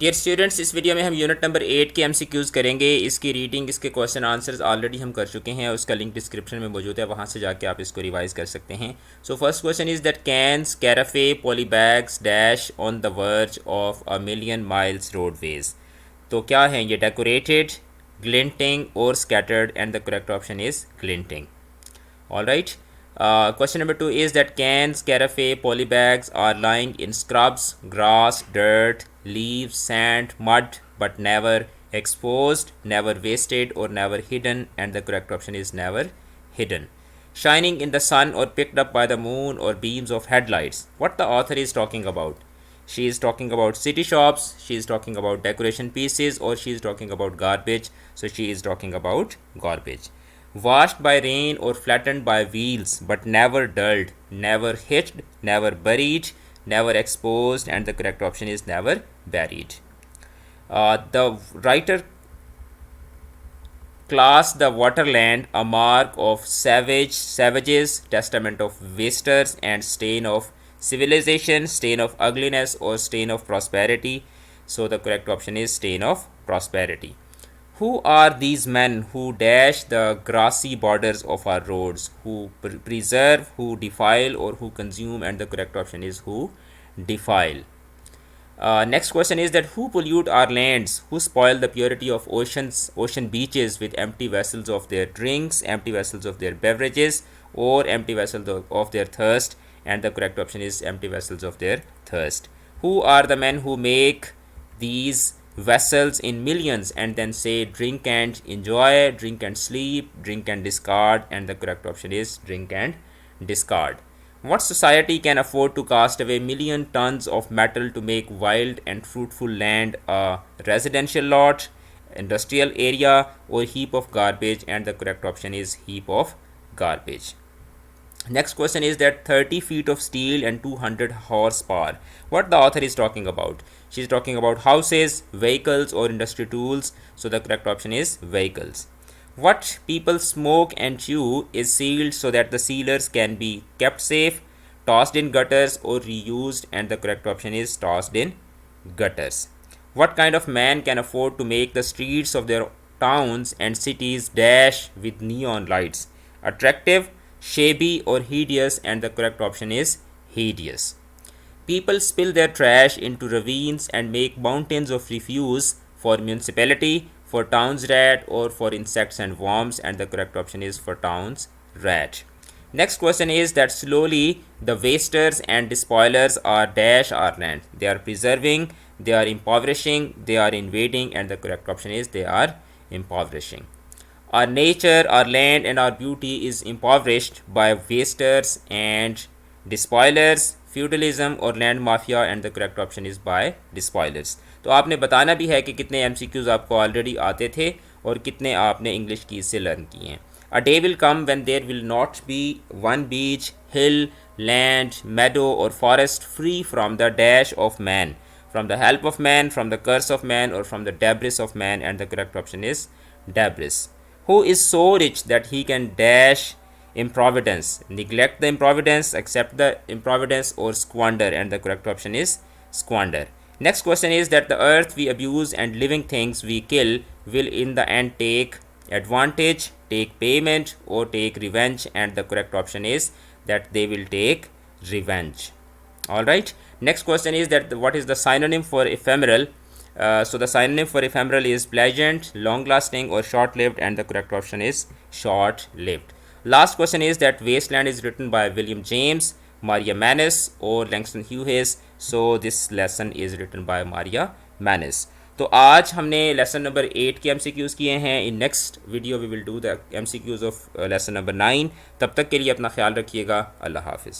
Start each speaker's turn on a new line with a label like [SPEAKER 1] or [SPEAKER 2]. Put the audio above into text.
[SPEAKER 1] Dear students, इस video में हम यूनिट नंबर 8 के MCQs करेंगे। इसकी रीडिंग, इसके क्वेश्चन आंसर्स ऑलरेडी हम कर चुके हैं, उसका लिंक डिस्क्रिप्शन में मौजूद है, वहाँ से जाके आप इसको रिवाइज कर सकते हैं। So first question is that cans carafe polybags dash on the verge of a million miles roadways. तो क्या है ये? डेकोरेटेड, ग्लिंटिंग और scattered, and the correct option is glinting. All right. Question number 2 is that cans, carafe, polybags are lying in scrubs, grass, dirt, leaves, sand, mud, but never exposed, never wasted, or never hidden. And the correct option is never hidden. Shining in the sun or picked up by the moon or beams of headlights. What the author is talking about? She is talking about city shops, she is talking about decoration pieces, or she is talking about garbage. So she is talking about garbage. Washed by rain or flattened by wheels, but never dulled, never hitched, never buried, never exposed, and the correct option is never buried. The writer classed the waterland a mark of savages, testament of wasters, and stain of civilization, stain of ugliness, or stain of prosperity. So the correct option is stain of prosperity. Who are these men who dash the grassy borders of our roads, who preserve, who defile, or who consume? And the correct option is who defile. Next question is that who pollute our lands, who spoil the purity of ocean beaches with empty vessels of their drinks, empty vessels of their beverages, or empty vessels of their thirst? And the correct option is empty vessels of their thirst. Who are the men who make these vessels in millions and then say drink and enjoy, drink and sleep, drink and discard? And the correct option is drink and discard. What society can afford to cast away million tons of metal to make wild and fruitful land a residential lot, industrial area, or heap of garbage? And the correct option is heap of garbage. Next question is that 30 feet of steel and 200 horsepower. What the author is talking about? She is talking about houses, vehicles, or industry tools. So the correct option is vehicles. What people smoke and chew is sealed so that the sealers can be kept safe, tossed in gutters, or reused. And the correct option is tossed in gutters. What kind of man can afford to make the streets of their towns and cities dash with neon lights? Attractive, shabby, or hideous? And the correct option is hideous. People spill their trash into ravines and make mountains of refuse for municipality, for town's rat, or for insects and worms. And the correct option is for town's rat. Next question is that slowly the wasters and despoilers are dash our land. They are preserving, they are impoverishing, they are invading, and the correct option is they are impoverishing. Our nature, our land, and our beauty is impoverished by wasters and despoilers, feudalism और land mafia. And the correct option is by despoilers. तो आपने बताना भी है कि कितने MCQs आपको already आते थे और कितने आपने इंग्लिश कीज से लर्न किए हैं. A day will come when there will not be one beach, hill, land, meadow, or forest free from the dash of man, from the help of man, from the curse of man, or from the debris of man. And the correct option is debris. Who is so rich that he can dash improvidence, neglect the improvidence, accept the improvidence, or squander? And the correct option is squander. Next question is that the earth we abuse and living things we kill will in the end take advantage, take payment, or take revenge? And the correct option is that they will take revenge. All right. Next question is that what is the synonym for ephemeral? So the synonym for ephemeral is pleasant, long lasting, or short lived. And the correct option is short lived. Last question is that Wasteland is written by William James, Maria Manis, or Langston Hughes. So this lesson is written by Maria Manis. तो आज हमने lesson number 8 के MCQs किए हैं. In next video we will do the MCQs of lesson number 9. तब तक के लिए अपना ख्याल रखिएगा. अल्लाह हाफिज़.